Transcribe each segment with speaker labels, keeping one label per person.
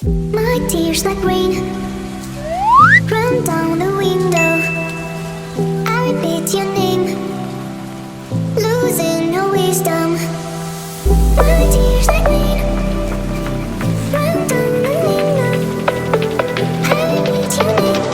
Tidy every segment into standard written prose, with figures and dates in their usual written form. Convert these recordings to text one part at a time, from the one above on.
Speaker 1: My tears like rain run down the window. I repeat your name, losing no wisdom. My tears like rain run down the window. I repeat your name,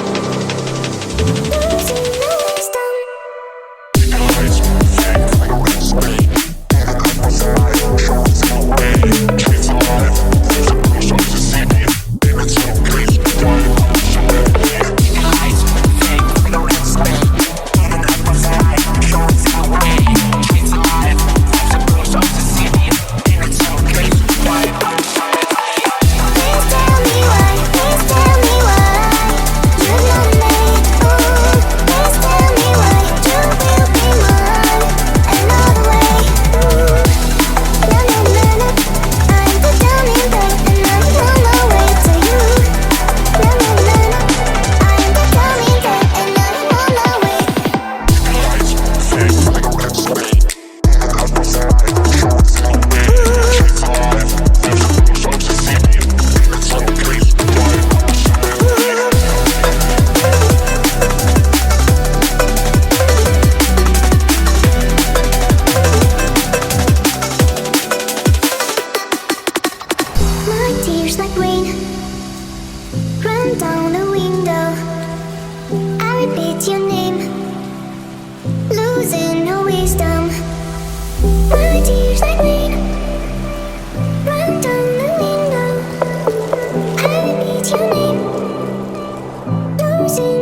Speaker 1: losing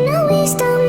Speaker 1: no wisdom.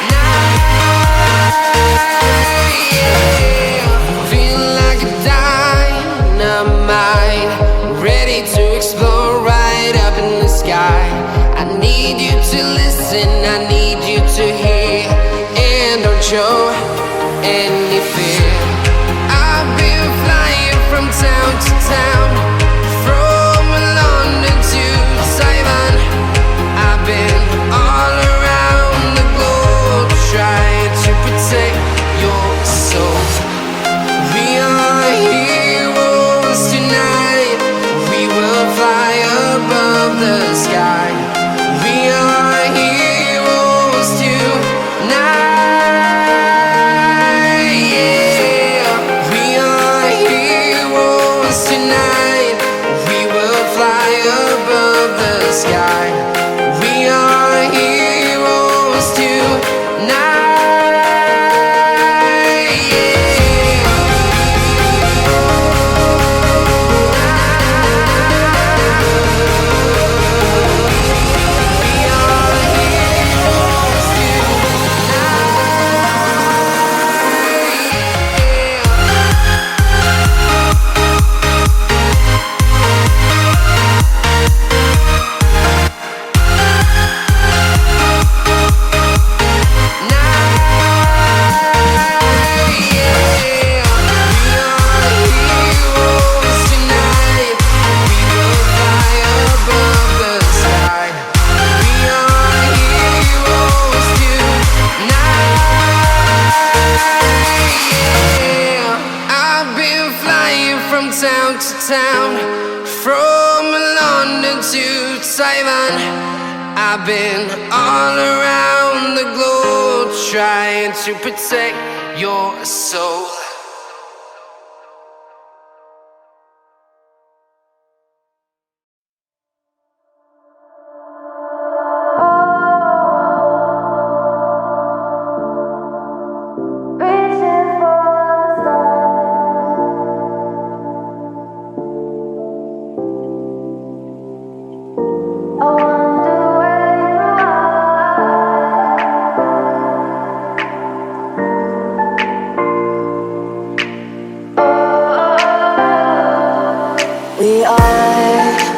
Speaker 2: Now show any fear. I've been flying from town to town, from London to Taiwan. I've been all around the globe trying to protect your soul. We are heroes tonight. We will fly above the sky. We are heroes tonight. Yeah. We are heroes tonight. We will fly above the sky. We are heroes tonight. Town to town, from London to Taiwan. I've been all around the globe trying to protect your soul.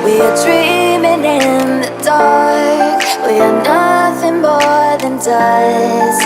Speaker 1: We are dreaming in the dark. We are nothing more than dust.